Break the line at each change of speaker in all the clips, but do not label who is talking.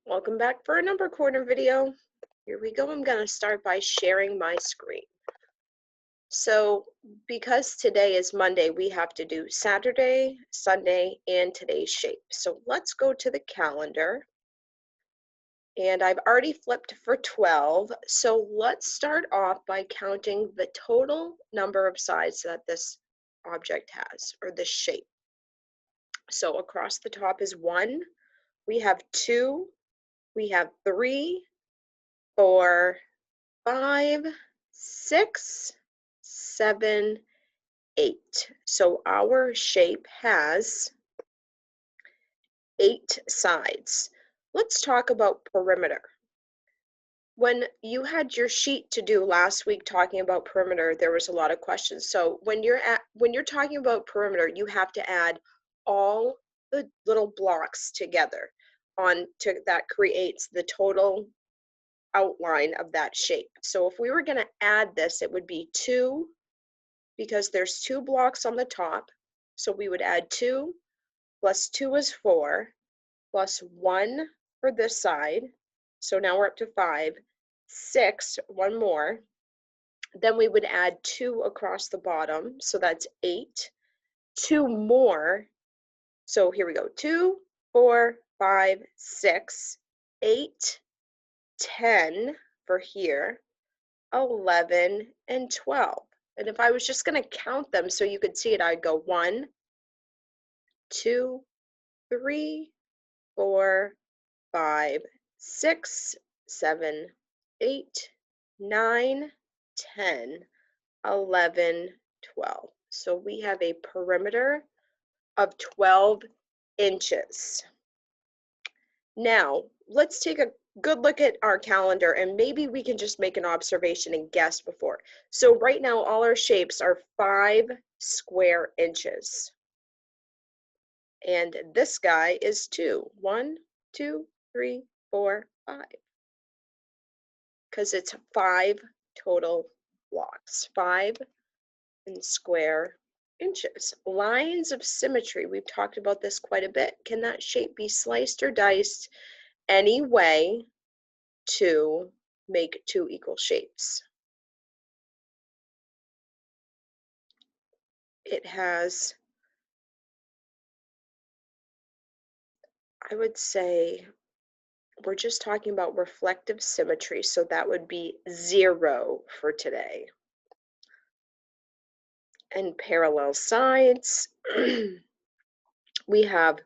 Welcome back for a number corner video. Here we go. I'm going to start by sharing my screen. So because today is Monday, we have to do Saturday, Sunday, and today's shape. So let's go to the calendar. And I've already flipped for 12. So let's start off by counting the total number of sides that this object has, or this shape. So across the top is 1, we have 2, we have 3, 4, 5, 6, 7, 8. So our shape has 8 sides. Let's talk about perimeter. When you had your sheet to do last week talking about perimeter, there was a lot of questions. So when you're talking about perimeter, you have to add all the little blocks together that creates the total outline of that shape. So if we were going to add this, it would be 2, because there's 2 blocks on the top. So we would add 2 plus 2 is 4 plus 1 for this side. So now we're up to 5, 6, one more. Then we would add 2 across the bottom. So that's 8, 2 more. So here we go, 2, 4, 5, 6, 8, 10 for here, 11, and 12. And if I was just going to count them so you could see it, I'd go 1, 2, 3, 4, 5, 6, 7, 8, 9, 10, 11, 12. So we have a perimeter of 12 inches. Now, let's take a good look at our calendar, and maybe we can just make an observation and guess before. So right now, all our shapes are 5 square inches. And this guy is 2. 1, 2, 3, 4, 5. Because it's 5 total blocks, 5 in square inches. Lines of symmetry, we've talked about this quite a bit. Can that shape be sliced or diced any way to make 2 equal shapes? It has, I would say, we're just talking about reflective symmetry, so that would be 0 for today. And parallel sides, we have,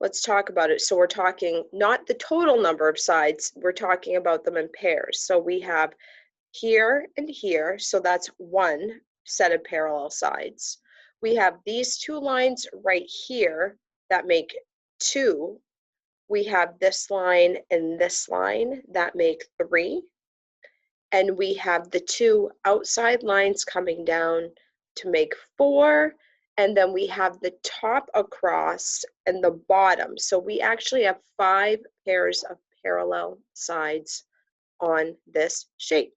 let's talk about it. So we're talking not the total number of sides, we're talking about them in pairs. So we have here and here, so that's 1 set of parallel sides. We have these 2 lines right here that make 2. We have this line and this line that make 3. And we have the 2 outside lines coming down to make 4. And then we have the top across and the bottom. So we actually have 5 pairs of parallel sides on this shape.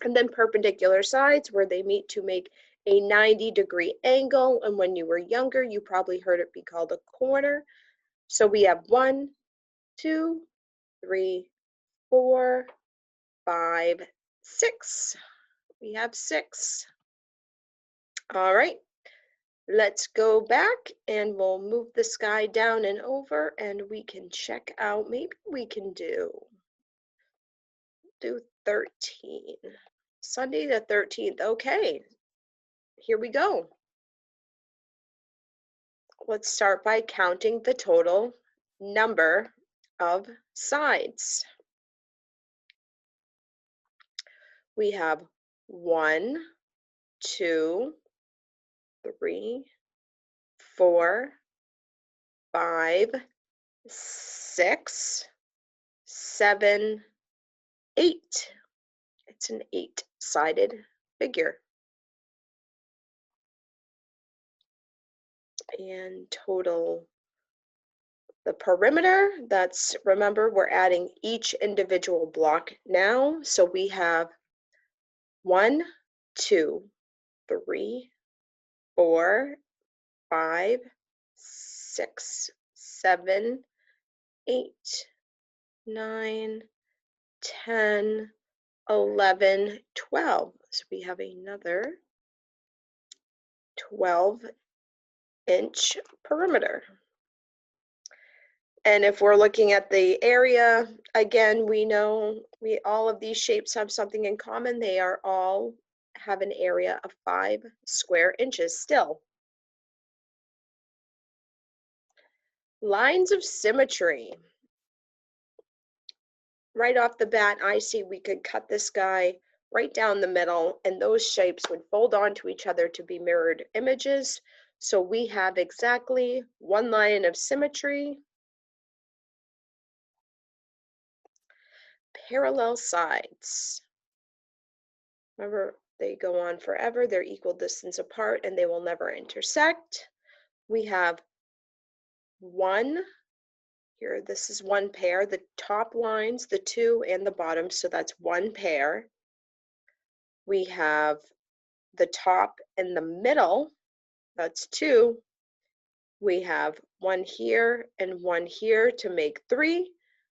And then perpendicular sides, where they meet to make a 90-degree angle. And when you were younger, you probably heard it be called a corner. So we have 1, 2, 3, 4, 5, 6. We have 6. All right, let's go back and we'll move this guy down and over, and we can check out, maybe we can do 13. Sunday the 13th. Okay, here we go. Let's start by counting the total number of sides. We have 1, 2, 3, 4, 5, 6, 7, 8. It's an 8-sided figure. And total, the perimeter, that's, remember, we're adding each individual block now. So we have 1, 2, 3, 4, 5, 6, 7, 8, 9, 10, 11, 12. So we have another 12-inch perimeter. And if we're looking at the area, again, we know all of these shapes have something in common. They are all have an area of 5 square inches still. Lines of symmetry. Right off the bat, I see we could cut this guy right down the middle, and those shapes would fold onto each other to be mirrored images. So we have exactly one line of symmetry. Parallel sides. Remember, they go on forever. They're equal distance apart, and they will never intersect. We have one here. This is one pair. The top lines, the 2 and the bottom, so that's one pair. We have the top and the middle, that's 2. We have one here and one here to make 3.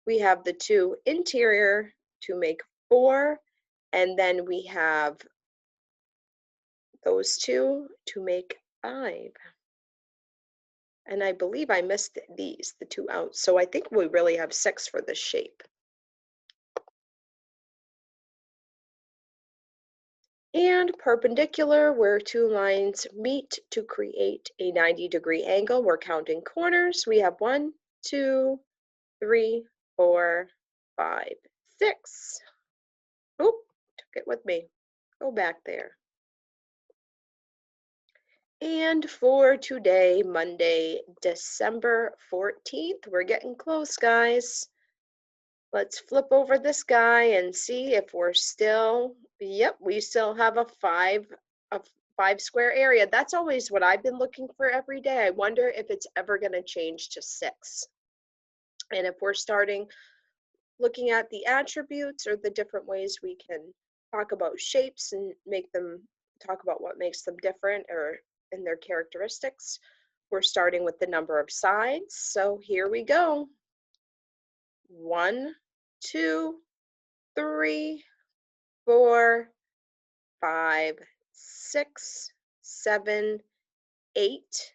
We have the 2 interior to make 4. And then we have those 2 to make 5. And I believe I missed these, the 2 out. So I think we really have 6 for this shape. And perpendicular, where 2 lines meet to create a 90-degree angle. We're counting corners. We have 1, 2, 3, 4, 5, 6. Oh, took it with me. Go back there. And for today, Monday, December 14th, we're getting close, guys. Let's flip over this guy and see if we're still, yep, we still have a 5 square area. That's always what I've been looking for every day. I wonder if it's ever going to change to 6. And if we're starting looking at the attributes or the different ways we can talk about shapes and make them talk about what makes them different or in their characteristics. We're starting with the number of sides. So here we go. 1, 2, 3, 4, 5, 6, 7, 8,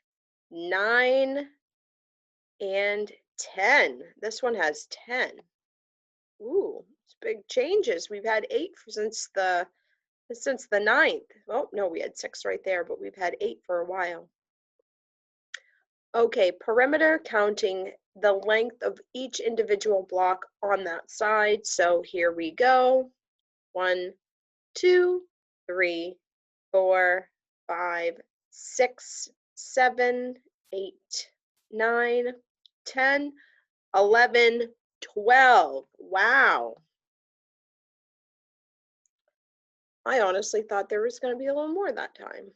9, and 10. This one has 10. Ooh, it's big changes. We've had 8 since the 9th. Oh, no, we had 6 right there, but we've had 8 for a while. Okay, perimeter, counting the length of each individual block on that side. So here we go. 1, 2, 3, 4, 5, 6, 7, 8, 9, 10, 11, 12. Wow. I honestly thought there was going to be a little more that time.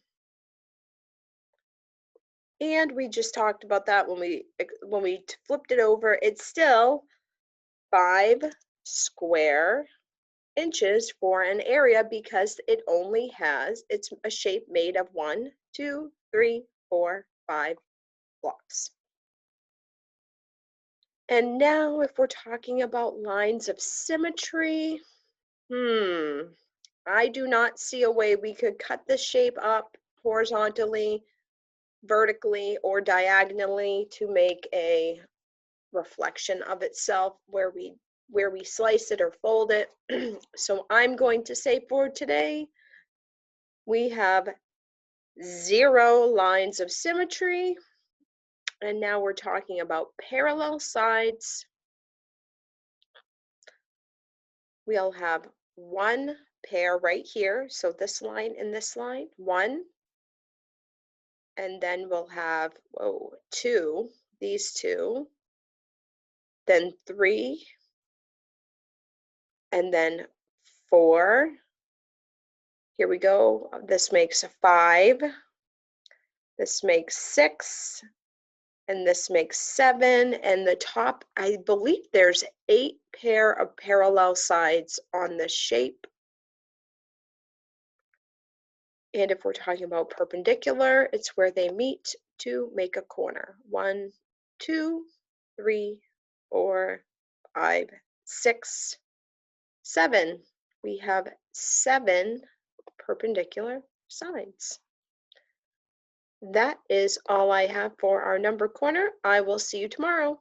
And we just talked about that when we flipped it over. It's still 5 square inches for an area because it's a shape made of 1, 2, 3, 4, 5 blocks. And now if we're talking about lines of symmetry, I do not see a way we could cut this shape up horizontally, vertically, or diagonally to make a reflection of itself where we slice it or fold it. So I'm going to say for today, we have 0 lines of symmetry. And now we're talking about parallel sides. We'll have 1 pair right here. So this line and this line, 1. And then we'll have, 2, these 2. Then 3. And then 4. Here we go. This makes a 5. This makes 6. And this makes 7. And the top, I believe there's 8 pair of parallel sides on this shape. And if we're talking about perpendicular, it's where they meet to make a corner. 1, 2, 3, 4, 5, 6, 7. We have 7 perpendicular sides. That is all I have for our number corner. I will see you tomorrow.